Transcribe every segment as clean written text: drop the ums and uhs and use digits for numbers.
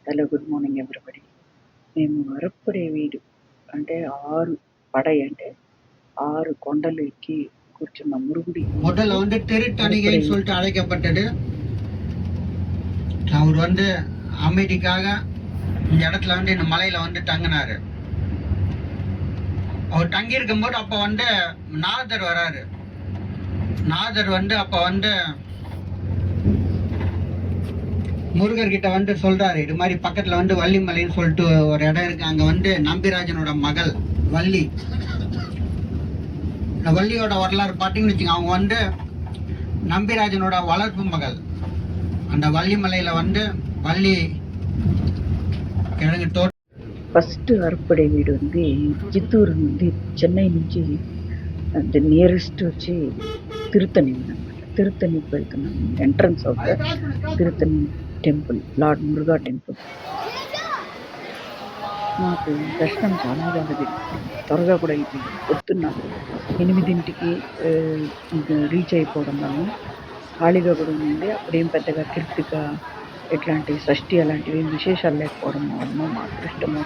Hello, good morning everybody. మేము అరప్పుడేవీడు అంటే 6 படை అంటే 6 కొండలు ఎక్కి కూర్చున్న మురుగుడి முதல்ல வந்து திருத்தணிகைன்னு சொல்லிட்டு அழைக்கப்பட்டது. அவர் வந்து அமைதிக்காக இந்த இடத்துல வந்து இந்த மலையில வந்து தங்கினாரு. அவர் தங்கி இருக்கும்போது அப்ப வந்து நாதர் வராரு. நாதர் வந்து அப்ப வந்து முருகர்கிட்ட வந்து சொல்றாரு, இது மாதிரி பக்கத்துல வந்து வள்ளிமலைன்னு சொல்லிட்டு ஒரு இடம் இருக்கு, அங்க வந்து நம்பிராஜனோட மகள் வள்ளி. இந்த வள்ளியோட வரலாறு பார்த்தீங்கன்னு வச்சுக்கோங்க, அவங்க வந்து நம்பிராஜனோட வளர்ப்பு மகள். அந்த வள்ளிமலையில வந்து வள்ளி கிழங்கு தோட்டம். ఫస్ట్ అరప్పుడేవీడు ఉంది చిత్తూరు నుండి, చెన్నై నుంచి నియరెస్ట్ వచ్చి తిరుత్తణి ఉందన్నమాట. తిరుత్తణికి వెళ్తున్నాము. Entrance of the Tiruttani temple, lord Muruga temple. మాకు దర్శనం చాలా బాగా జరిగింది. త్వరగా కూడా అయిపోయింది. పొద్దున్న 8ంటికి రీచ్ అయిపోవడం వల్ల ఖాళీగా కూడా ఉంది. అప్పుడేం పెద్దగా కీర్తిక ఇట్లాంటి షష్ఠి అలాంటివి విశేషాలు లేకపోవడం వలన మా అదృష్టము,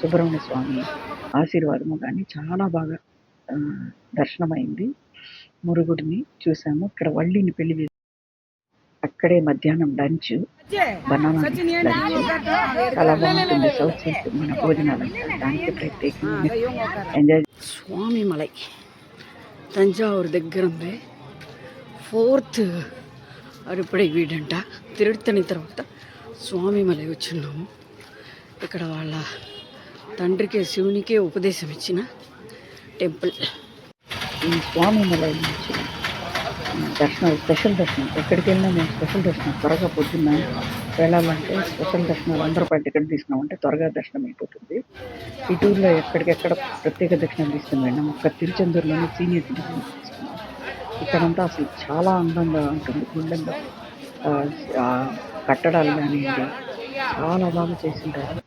సుబ్రహ్మణ్య స్వామి ఆశీర్వాదము కానీ చాలా బాగా దర్శనమైంది. మురుగుడిని చూసాము. ఇక్కడ వల్లిని పెళ్లి చేసి అక్కడే మధ్యాహ్నం లంచ్, బనానా లంచ్ చాలా బాగుంటుంది. సౌత్ సైడ్ మన భోజనాలు దానికి ప్రత్యేకంగా ఎంజాయ్. స్వామి మలై తంజావూరు దగ్గర ఉంది. 4th అరుపడే వీడంట. తిరుత్తని తర్వాత స్వామి మలై వచ్చున్నాము. ఇక్కడ వాళ్ళ తండ్రికి శివునికే ఉపదేశం ఇచ్చిన టెంపుల్. ఈ స్వామి మలై నుంచి దర్శనం, స్పెషల్ దర్శనం. ఎక్కడికి వెళ్ళినా మేము స్పెషల్ దర్శనం త్వరగా పొద్దున్న వెళ్ళాలంటే స్పెషల్ దర్శనాలు అందరూ టికెట్ తీసుకున్నామంటే త్వరగా దర్శనం అయిపోతుంది. ఈ టూర్లో ఎక్కడికెక్కడ ప్రత్యేక దర్శనం తీసుకుని వెళ్ళాము. ఒక్క తిరుచెందూరులోని సీనియర్ సిటిజన్ తీసుకున్నాం. ఇక్కడంతా అసలు చాలా అందంగా ఉంటుంది. గుండెల్లో కట్టడాలు కానివ్వండి చాలా బాగా చేసింటారు.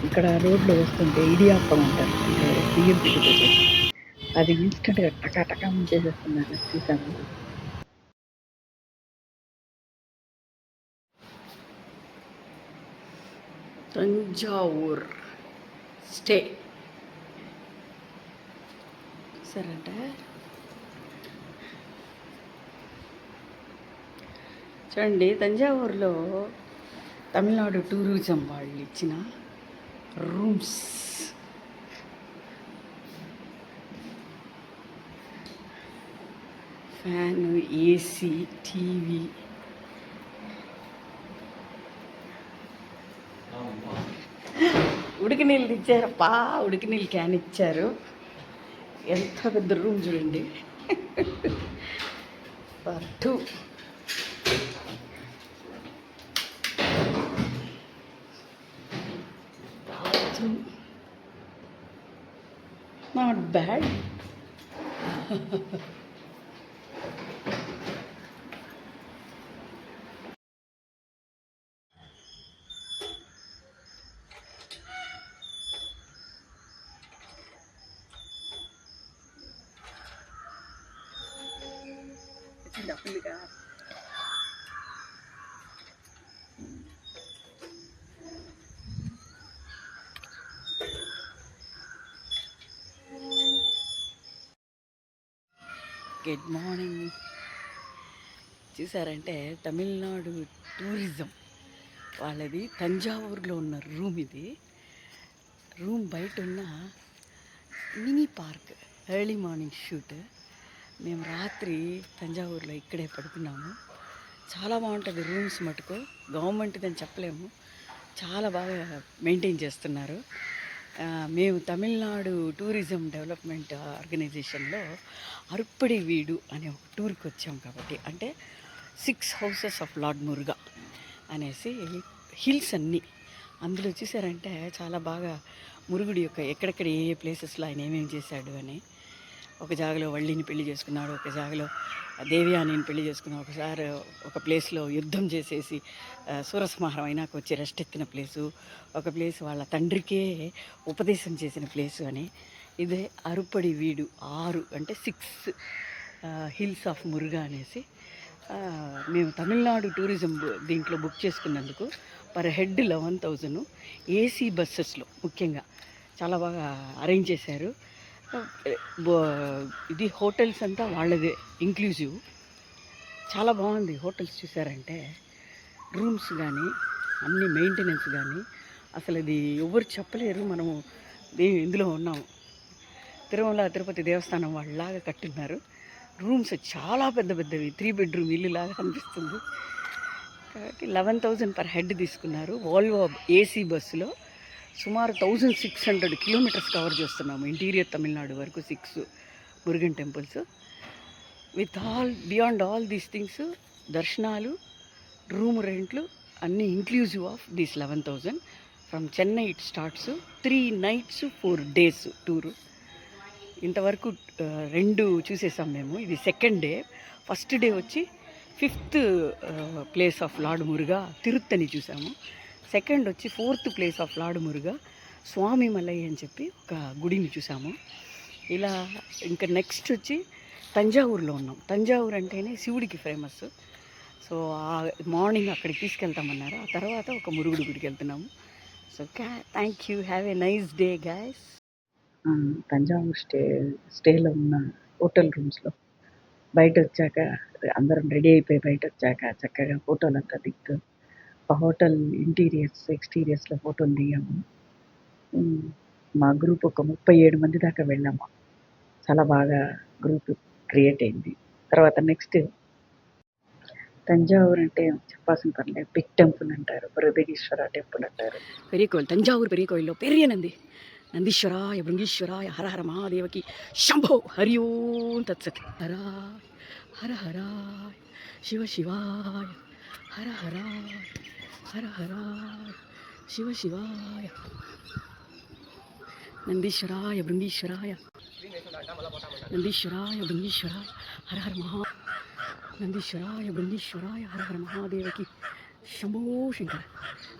ఇక్కడ రోడ్లో వస్తుంటే ఇడియాప్పం అంటారు, అంటే బియ్యం పిండితో చేసి, అది ఇన్స్టెంట్గా టకా చేసేస్తున్నారు. చూసాము. తంజావూర్ స్టే సరేంటే చూడండి. తంజావూరులో తమిళనాడు టూరిజం వాళ్ళు ఇచ్చిన రూమ్స్. ఫ్యాను, ఏసీ, టీవీ, ఉడికి నీళ్ళు ఇచ్చారప్పా. ఉడికి నీళ్ళు క్యాన్ ఇచ్చారు. ఎంత పెద్ద రూమ్ చూడండి. For 2. Not bad. Good morning. చూసారంటే తమిళనాడు టూరిజం వాళ్ళది తంజావూరులో ఉన్న రూమ్ ఇది. రూమ్ బయట ఉన్న mini park. Early morning shoot. మేము రాత్రి తంజావూరులో ఇక్కడే పడుకున్నాము. చాలా బాగుంటుంది రూమ్స్ మటుకు. గవర్నమెంట్ది అని చెప్పలేము, చాలా బాగా మెయింటైన్ చేస్తున్నారు. మేము తమిళనాడు టూరిజం డెవలప్మెంట్ ఆర్గనైజేషన్లో అరుప్పడి వీడు అనే ఒక టూర్కి వచ్చాం. కాబట్టి అంటే 6 హౌసెస్ ఆఫ్ లార్డ్ మురుగా అనేసి హిల్స్ అన్నీ అందులో చూసారంటే చాలా బాగా మురుగుడి యొక్క ఎక్కడెక్కడ ఏ ప్లేసెస్లో ఆయన ఏమేమి చేశాడు అని. ఒక జాగలో వల్లిని పెళ్లి చేసుకున్నాడు, ఒక జాగలో దేవయానిని పెళ్లి చేసుకున్నాడు, ఒకసారి ఒక ప్లేస్లో యుద్ధం చేసేసి సూరసంహారం అయినాక వచ్చి రెస్ట్ ఎత్తిన ప్లేసు, ఒక ప్లేస్ వాళ్ళ తండ్రికే ఉపదేశం చేసిన ప్లేసు అని. ఇదే అరుప్పడి వీడు 6 అంటే 6 హిల్స్ ఆఫ్ మురుగా అనేసి మేము తమిళనాడు టూరిజం దీంట్లో బుక్ చేసుకున్నందుకు పర్ హెడ్ 11,000. ఏసీ బస్సెస్లో ముఖ్యంగా చాలా బాగా అరేంజ్ చేశారు. ఇది హోటల్స్ అంతా వాళ్ళదే ఇంక్లూజివ్. చాలా బాగుంది హోటల్స్ చూసారంటే. రూమ్స్ కానీ అన్ని మెయింటెనెన్స్ కానీ అసలు ఇది ఎవరు చెప్పలేరు. మనము ఇందులో ఉన్నాము. తిరుమల తిరుపతి దేవస్థానం వాళ్ళలాగా కట్టున్నారు. రూమ్స్ చాలా పెద్ద పెద్దవి, 3 బెడ్రూమ్ ఇల్లు లాగా అనిపిస్తుంది. కాబట్టి 11,000 పర్ హెడ్ తీసుకున్నారు. వాల్వో ఏసీ బస్సులో సుమారు 1600 కిలోమీటర్స్ కవర్ చేస్తున్నాము. ఇంటీరియర్ తమిళనాడు వరకు 6 Murugan temples. With beyond all these things, దర్శనాలు, రూమ్ రెంట్లు అన్నీ inclusive of these 11,000. From Chennai it starts. 3 nights 4 days tour. ఇంతవరకు 2 చూసేసాం మేము. ఇది సెకండ్ డే. ఫస్ట్ డే వచ్చి 5th place of Lord Muruga Tiruttani చూసాము. సెకండ్ వచ్చి 4th place of Lord Muruga Swamimalai అని చెప్పి ఒక గుడిని చూసాము. ఇలా ఇంకా నెక్స్ట్ వచ్చి తంజావూరులో ఉన్నాం. తంజావూరు అంటేనే శివుడికి ఫేమస్. సో మార్నింగ్ అక్కడికి తీసుకెళ్తామన్నారు. ఆ తర్వాత ఒక మురుగుడు గుడికి వెళ్తున్నాము. So thank you. Have a nice day guys. Thanjavur స్టేలో ఉన్న హోటల్ రూమ్స్లో బయట వచ్చాక అందరం రెడీ అయిపోయి బయట వచ్చాక చక్కగా ఫోటోలు అంతా దిగుతూ ఆ హోటల్ ఇంటీరియర్స్ ఎక్స్టీరియర్స్లో ఫోటోలు దిగాము. మా గ్రూప్ ఒక 37 మంది దాకా వెళ్ళాము. చాలా బాగా గ్రూప్ క్రియేట్ అయింది. తర్వాత నెక్స్ట్ తంజావూరు అంటే చెప్పాల్సిన పర్లేదు. బిగ్ టెంపుల్ అంటారు, బృహదీశ్వర టెంపుల్ అంటారు. పెరియ కోయిల్, తంజావూరు పెరియ కోయిల్లో పెరియ నందీశ్వరాయ భృంగీశ్వరాయ హర హర మహాదేవకి శంభో హరి ఓం తత్సత్. హర హర హరాయ శివ శివాయ హర హరాయ హర హరాయ శివ శివాయ నందీశ్వరాయ భృంగీశ్వరాయ నందీశ్వరాయ భృంగీశ్వరాయ హర హర నందీశ్వరాయ భృంగీశ్వరాయ హర హర మహాదేవకి శంభో శంకర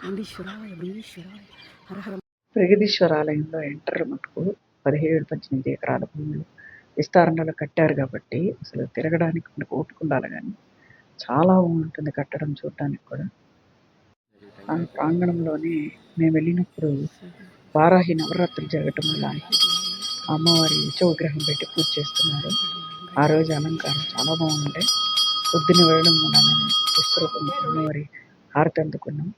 నందీశ్వరాయ భృంగీశ్వరాయ హర హర. ప్రగదీశ్వర ఆలయంలో ఎంటర్ మటుకు 17-18 ఎకరాల భూములు విస్తారణలో కట్టారు కాబట్టి అసలు తిరగడానికి మనకు ఓపిక ఉండాలి. కానీ చాలా బాగుంటుంది కట్టడం చూడటానికి కూడా. ఆ ప్రాంగణంలోనే మేము వెళ్ళినప్పుడు వారాహి నవరాత్రులు జరగటం వల్ల అమ్మవారి విగ్రహం పెట్టి పూజ చేస్తున్నారు. ఆ రోజు అలంకారం చాలా బాగుండే. పొద్దున్న వెళ్ళడం వల్ల విశ్వరూపం అమ్మవారి హారతి అందుకున్నాం.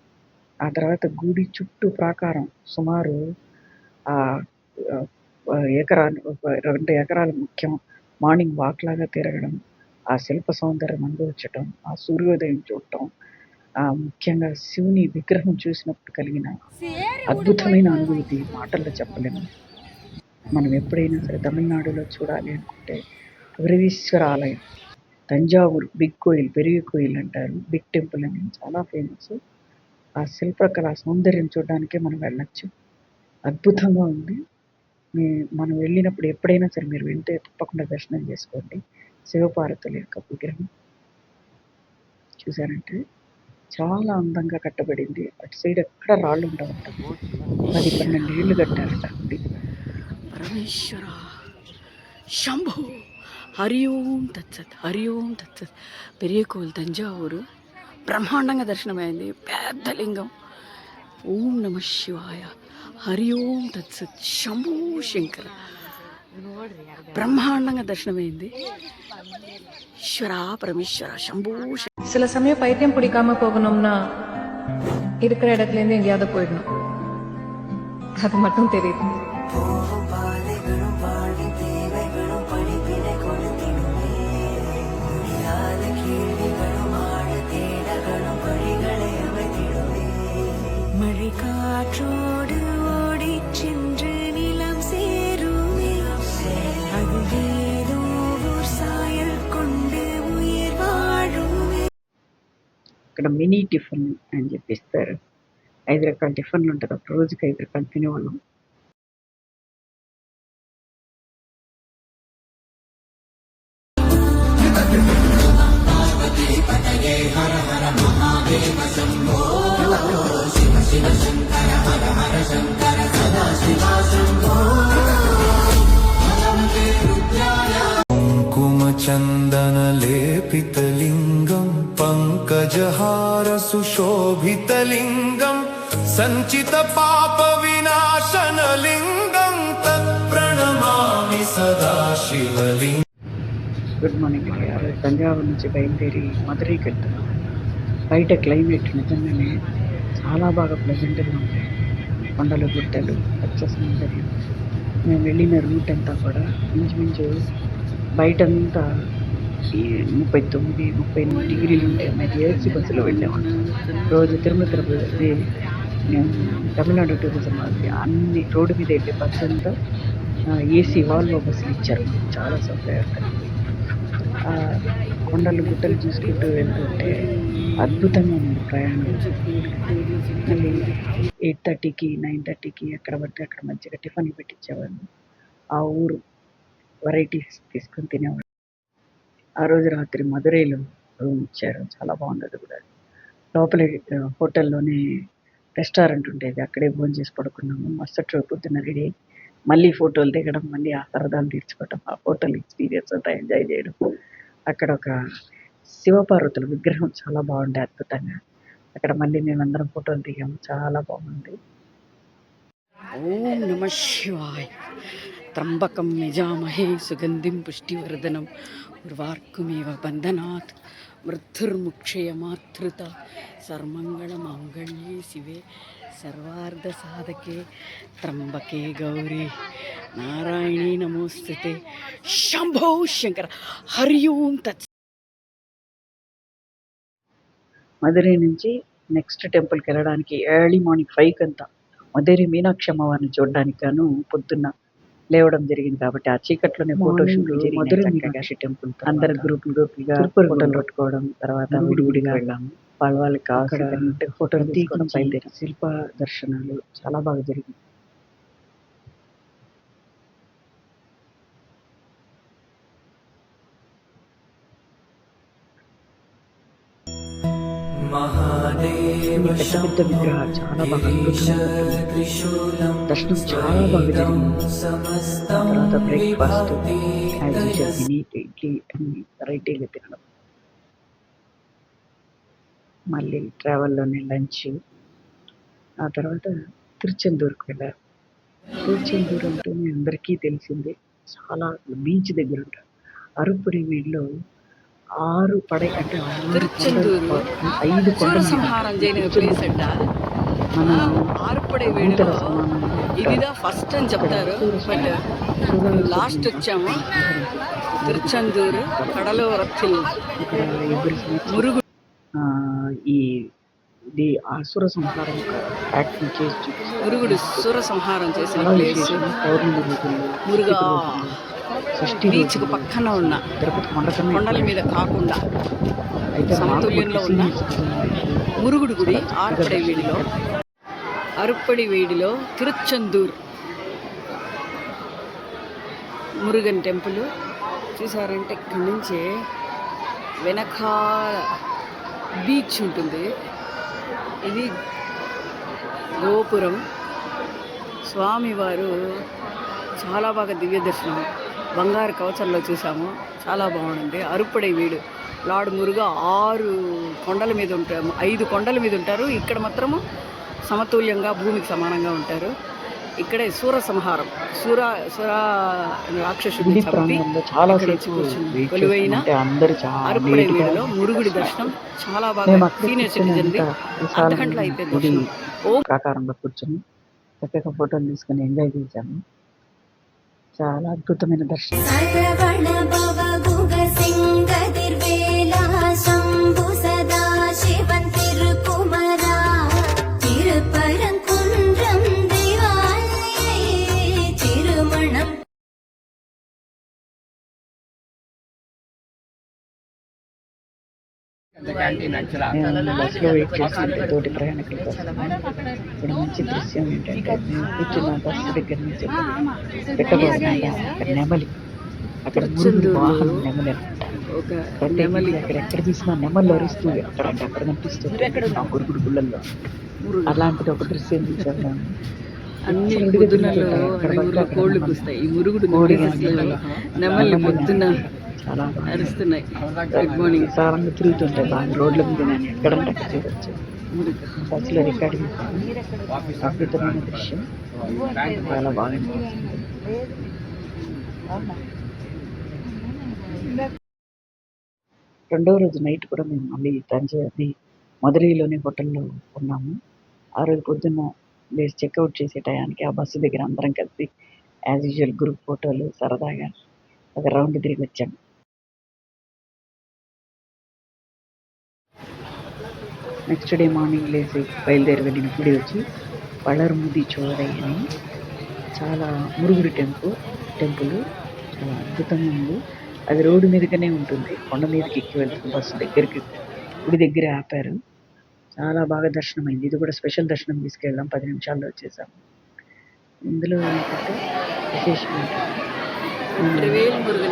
ఆ తర్వాత గుడి చుట్టూ ప్రాకారం సుమారు 2 ఎకరాలు ముఖ్యం. మార్నింగ్ వాక్ లాగా తిరగడం, ఆ శిల్ప సౌందర్యం అనుభవించటం, ఆ సూర్యోదయం చూడటం, ముఖ్యంగా శివుని విగ్రహం చూసినప్పుడు కలిగిన అద్భుతమైన అనుభూతి మాటల్లో చెప్పలేము. మనం ఎప్పుడైనా సరే తమిళనాడులో చూడాలి అనుకుంటే బృహదీశ్వర ఆలయం, తంజావూరు బిగ్ కోయిల్, పెరియ కోయిల్ అంటారు, బిగ్ టెంపుల్ అని చాలా ఫేమస్. ఆ శిల్పకళా సౌందర్యం చూడడానికే మనం వెళ్ళచ్చు. అద్భుతంగా ఉంది. మనం వెళ్ళినప్పుడు ఎప్పుడైనా సరే మీరు వెళ్తే తప్పకుండా దర్శనం చేసుకోండి. శివపార్వతుల యొక్క విగ్రహం చూసారంటే చాలా అందంగా కట్టబడింది. అటు సైడ్ ఎక్కడ రాళ్ళు ఉండవంట. 10-12 ఏళ్ళు కట్టారట. పరమేశ్వర శంభో హరి ఓం తత్సత్ హరి ఓం తత్సత్. పెరియ కోయిల్ తంజావూరు బ్రహ్మాండంగా దర్శనమైంది. పెద్ద లింగం. ఓం నమ శివాయ హరి ఓం తత్సత్ శంభో శంకర. బ్రహ్మాండంగా దర్శనమైంది. ஈஸ்வரா பரமேஸ்வரா சம்போ. சில சமயம் பைத்தியம் பிடிக்காம போகணும்னா இருக்கிற இடத்துல இருந்து எங்கேயாவது போயிடணும். அது மட்டும் தெரியுது. மழை காற்றோடு ஓடி சென்று நிலம் சேருமே, அது ஏதோ சாயல் கொண்டு உயிர் வாழுமே. ఇక్కడ మినీ టిఫిన్ అని చెప్పిస్తారు. 5 రకాల టిఫిన్లు ఉంటుంది. ఒక రోజుకి 5 రకాలు తినేవాళ్ళం. कुमचन्दनलेपितलिङ्गं पङ्कजहार सुशोभितलिङ्गम् సంచిత పాప వినాశనలింగం తత్ప్రణమామి సదా శివలింగం. గుడ్ మార్నింగ్ అండి. ఆ రోజు తంజావూరు నుంచి బయలుదేరి మధురైకి వెళ్తున్నాం. బయట క్లైమేట్ నిజంగానే చాలా బాగా ప్లెజెంట్గా ఉంది. కొండలు గుట్టలు పచ్చ సౌందర్యం. మేము వెళ్ళిన రూట్ అంతా కూడా ఇంచుమించు బయటంతా ఈ 39-38 డిగ్రీలు ఉంటాయి. మేము ఏసీ బస్సులో వెళ్ళాము. రోజు తిరుపతి మేము తమిళనాడు టూరిజం వాళ్ళకి అన్ని రోడ్డు మీద వెళ్ళే బస్సు అంతా ఏసీ వాల్వో బస్సులు ఇచ్చారు. చాలా సౌకర్యంగా కొండలు గుట్టలు చూసుకుంటూ వెళ్తుంటే అద్భుతంగా ఉంది ప్రయాణం. మళ్ళీ 8:30కి 9:30కి ఎక్కడ పడితే అక్కడ మంచిగా టిఫిన్ పెట్టించేవాళ్ళు. ఆ ఊరు వెరైటీస్ తీసుకొని తినేవాళ్ళు. ఆ రోజు రాత్రి మధురైలో రూమ్ ఇచ్చారు. చాలా బాగుంది. అది కూడా లోపలే హోటల్లోనే రెస్టారెంట్ ఉండేది. అక్కడే భోజనం చేసి పడుకున్నాము. మరుసటి రోజు పొద్దున్న రెడీ మళ్ళీ ఫోటోలు దిగడం, మళ్ళీ ఆ సరదాలు తీర్చుకోవడం, ఆ హోటల్ ఎక్స్పీరియన్స్ అంతా ఎంజాయ్ చేయడం. అక్కడ ఒక శివపార్వతుల విగ్రహం చాలా బాగుండే, అద్భుతంగా. అక్కడ మళ్ళీ మేమందరం ఫోటోలు దిగాము. చాలా బాగుంది. ఓం నమ శివాయ. త్రంబకం యజామహే సుగంధిం పుష్టివర్ధనం ఉర్వార్కుమివ బంధనాత్ మృత్యుర్ముక్షయమాతృత సర్వమంగళ మాంగళ్యే శివే సర్వార్థ సాధకే త్రంబకే గౌరీ నారాయణీ నమోస్తుతే శంభో శంకర హరి ఓం తత్. మధురై నుంచి నెక్స్ట్ టెంపుల్కి వెళ్ళడానికి ఎర్లీ మార్నింగ్ 5 అంతా మధురై మీనాక్షి అమ్మవారిని చూడడానికి గాను పొద్దున్న లేవడం జరిగింది. కాబట్టి ఆ చీకట్లోనే photo shoot Madurai Meenakshi temple అందరు గ్రూపులుగా ఫోటోలు పట్టుకోవడం, తర్వాత విడివిడిగా వెళ్ళాము. వాళ్ళకి కావాల్సిన ఫోటోలు తీసుకోవడం, బయలుదేరి శిల్ప దర్శనాలు చాలా బాగా జరిగింది. పెద్ద పెద్ద విగ్రహాలు చాలా బాగా దర్శనం చాలా బాగా జరిగింది. తర్వాత బ్రేక్ఫాస్ట్ ఇడ్లీ అన్ని వెరైటీగా తినడం. మళ్ళీ ట్రావెల్లోనే లంచ్. ఆ తర్వాత తిరుచెందూరుకు వెళ్ళారు. తిరుచెందూరు అంటే మీ అందరికీ తెలిసిందే, చాలా బీచ్ దగ్గర ఉంటారు. అరుపుడి వీడిలో 6 పడై అంటే 5 కొండలు సంహారం చేయని ప్లేస్ అంట. ఆరుపడే వేడిలో ఇదిదా ఫస్ట్ అని చెప్తారు. బట్ లాస్ట్ వచ్చాము తిరుచెందూరు కడలోరత్తిల్ మురుగు. ఇది అసుర సంహారం యాక్టింగ్ చేసి చూపిస్తారు. మురుగుడు సుర సంహారం చేసిన ప్లేస్ మురుగా బీచ్కు పక్కన ఉన్న కొండల మీద కాకుండా సమతుల్యంలో ఉన్న మురుగుడు గుడి అరుప్పడి వీడిలో తిరుచెందూర్ మురుగన్ టెంపుల్ చూసారంటే ఇక్కడి నుంచి వెనకాల బీచ్ ఉంటుంది. ఇది గోపురం. స్వామివారు చాలా బాగా దివ్య దర్శనం బంగారు కవచంలో చూసాము. చాలా బాగుంది. అరుప్పడి వీడు లార్డ్ మురుగా 6 కొండల మీద ఉంటారు, 5 కొండల మీద ఉంటారు. ఇక్కడ మాత్రము సమతుల్యంగా భూమికి సమానంగా ఉంటారు. ఇక్కడే సూర సంహారం రాక్షసుడిని చంపి కొలువైన అరుప్పడి వీడిలో మురుగుడి దర్శనం చాలా బాగా సీనియర్ సిటిజన్ది. అర్ధగంటలో అయిపోయింది. ప్రాకారంలో కూర్చొని చక్కగా ఫోటోలు తీసుకుని ఎంజాయ్ చేశాము. చాలా అద్భుతమైన దర్శనం. బస్సులో వెయిట్ చేస్తుంటే తోటి ప్రయాణికుల కోసం ఇక్కడ మంచి దృశ్యం ఏంటంటే, మేము కూర్చున్న బస్సు దగ్గర నుంచి పెట్టబోతుందా అక్కడ నెమలి, అక్కడ వాహనం నెమలి అనమాట. అక్కడ ఎక్కడ చూసినా నెమళ్ళు అరుస్తుంది. అక్కడ కనిపిస్తుంది ఆ గురుగుడు గుళ్ళల్లో. అలాంటిది ఒక దృశ్యం చూసాము. అన్ని పొద్దున్నలో కోళ్ళు కూస్తాయి. ఈ మురుగుడు నెమలి పొద్దున్న చాలా బాగా అరుస్తున్నాయి. Good morning. విశాలంగా తిరుగుతుంటాయి బాగా రోడ్ల మీద. నేను ఎక్కడంటే అక్కడ చూడొచ్చు. బస్సులో రికార్డింగ్ అద్భుతమైన దృశ్యం, చాలా బాగా అనిపిస్తుంది. రెండవ రోజు నైట్ కూడా మేము మళ్ళీ తంజావూరు మధురైలోని హోటల్లో ఉన్నాము. ఆ రోజు పొద్దున్న లేచి చెక్అవుట్ చేసే టయానికి ఆ బస్సు దగ్గర అందరం కలిసి యాజ్ యూజువల్ గ్రూప్ ఫోటోలు సరదాగా ఒక రౌండ్ తిరిగి వచ్చాము. నెక్స్ట్ డే మార్నింగ్ లేచి బయలుదేరి వెళ్ళిన గుడి వచ్చి పళర్ముది చోడై అని చాలా మురుగుడు టెంపుల్ చాలా అద్భుతంగా ఉంది. అది రోడ్డు మీదగానే ఉంటుంది, కొండ మీదకి ఎక్కి వెళ్తుంది. బస్సు దగ్గరికి గుడి దగ్గర ఆపారు. చాలా బాగా దర్శనం అయింది. ఇది కూడా స్పెషల్ దర్శనం తీసుకెళ్ళాం, 10 నిమిషాల్లో వచ్చేసాము. ఇందులో ఏంటంటే విశేషం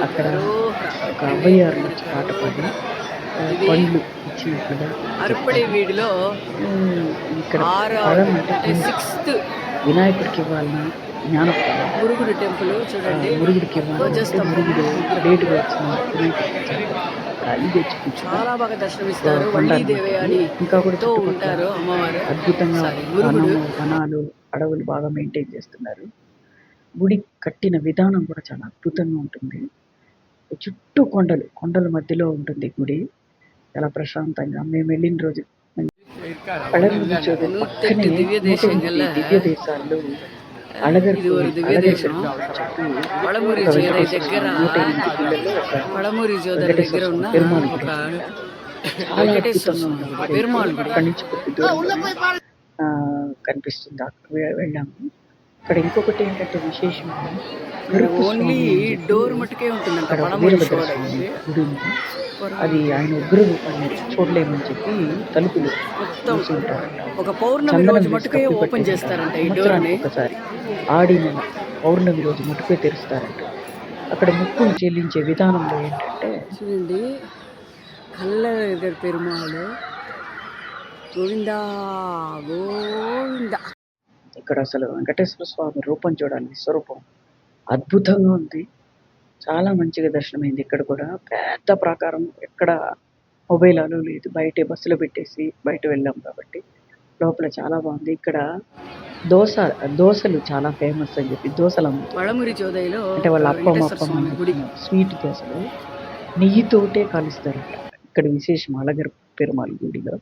అక్కడ ఒక అవ్వయ్యారు వచ్చి పాట పాడి పండ్లు ఇచ్చినట్లుగా అరుపడే వీడిలో ఇక్కడ పదం అంటే వినాయకుడికి ఇవ్వాలని జ్ఞానపదం. మురుగుడు టెంపుల్ చూడండి, మురుగుడికి ఇవ్వాలి, మురుగుడు లేటుగా వచ్చిన అది తెచ్చి చాలా బాగా దర్శనమిస్తారు. వల్లీదేవి అని ఇంకా కూడా ఉంటారు అమ్మవారు. అద్భుతంగా వనాలు అడవులు బాగా మెయింటైన్ చేస్తున్నారు. గుడి కట్టిన విధానం కూడా చాలా అద్భుతంగా ఉంటుంది. చుట్టూ కొండల మధ్యలో ఉంటుంది గుడి. చాలా ప్రశాంతంగా మేము వెళ్ళిన రోజు పళర్ముది చోడై పక్కనే దివ్య దేశాల్లో ఇది ஒரு దివ్య దేశం. పళమురి జోదై దగ్గర ఉన్న ఒక వెంకటేశ్వర స్వామి పెరుమాళ్ గుడి కనిపిస్తుంది. అక్కడ వెళ్ళాము. ఇక్కడ ఇంకొకటి ఏంటంటే విశేషం, ఓన్లీ డోర్ మటుకే ఉంటుందంట పళమురి జోదై గుడి ఉంది. అది ఆయన ఉగ్ర రూపాన్ని చూడలేమని చెప్పి తలుపులు ఉంటారంట. ఒక పౌర్ణమి రోజు మటుకే ఓపెన్ చేస్తారంట ఈ డోర్ ని. ఒకసారి ఆడిన పౌర్ణమి రోజు మటుకే తెరుస్తారంట. అక్కడ ముక్కులు చెల్లించే విధానంలో ఏంటంటే చూడండి, కళ్ళ దగ్గర పెరుమాళ్ గోవిందా గోవిందా. ఇక్కడ అసలు వెంకటేశ్వర స్వామి రూపం చూడాలి, విశ్వరూపం అద్భుతంగా ఉంది. చాలా మంచిగా దర్శనమైంది. ఇక్కడ కూడా పెద్ద ప్రాకారం, ఎక్కడ మొబైల్ అలో లేదు, బయటే బస్సులో పెట్టేసి బయట వెళ్ళాం కాబట్టి లోపల చాలా బాగుంది. ఇక్కడ దోశలు చాలా ఫేమస్ అని చెప్పి దోశలు అమ్ముతారు. పళమురి జోదైలో అంటే వాళ్ళ అప్పం స్వీట్ దోశలు నెయ్యితోటే కాలుస్తారంట. ఇక్కడ విశేషం అలగర్ పెరుమాళ్ గుడిలో.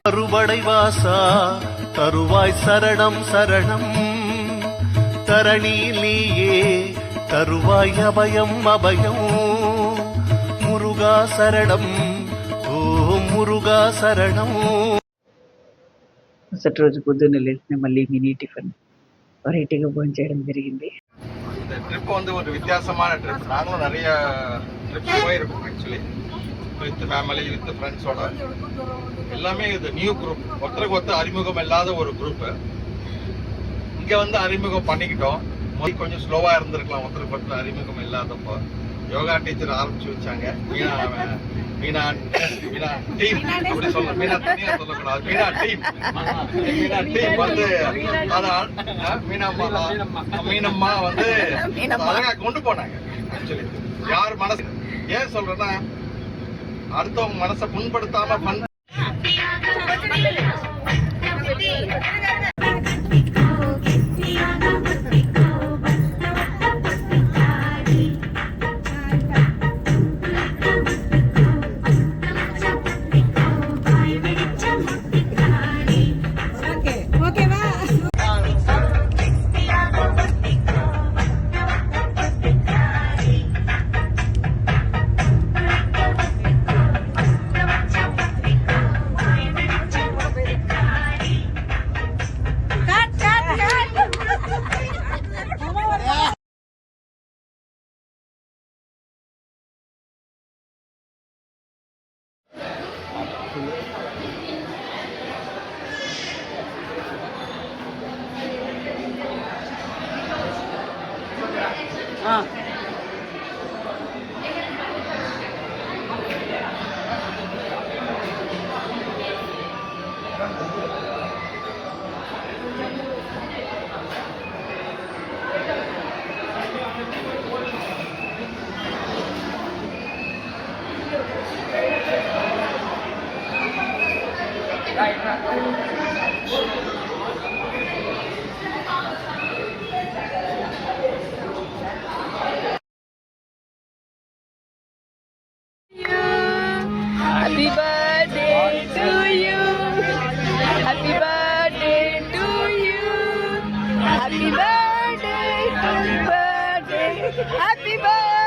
அறுவடை வாசா தருவாய் சரணம் சரணம் தரணியில் நீயே தருவாய் அபயம் அபயம் முருகா சரணம் ஓ మురుగా శరణం. మరుసటి రోజు పొద్దున్న లేచిన మళ్ళీ మినీ టిఫిన్ వెరైటీగా భోజనం చేయడం జరిగింది. இந்த ட்ரிப் வந்து ஒரு வித்தியாசமான ட்ரிப். நாங்களும் நிறைய ட்ரிப்ஸ் போயிருக்கோம் ஆக்சுவலி, வித் ஃபேமிலி வித் ஃப்ரெண்ட்ஸோட. எல்லாமே இது நியூ குரூப், ஒருத்தருக்கு ஒருத்தர் அறிமுகம் இல்லாத ஒரு குரூப். இங்கே வந்து அறிமுகம் பண்ணிக்கிட்டோம். முதல் கொஞ்சம் ஸ்லோவாக இருந்திருக்கலாம் ஒருத்தருக்கு ஒருத்தர் அறிமுகம் இல்லாதப்போ. யோகா டீச்சர் ஆரம்பிச்சு வச்சாங்க. மீனா டீம் அப்படி சொல்ல, மீனா தனியாக சொல்லக்கூடாது, மீனா டீம் வந்து மீனம்மா வந்து அழகா கொண்டு போனாங்க. ஆக்சுவலி யார் மனசு ஏன் சொல்றேன்னா, அடுத்தவங்க மனசை புண்படுத்தாம happy birthday happy birthday happy birthday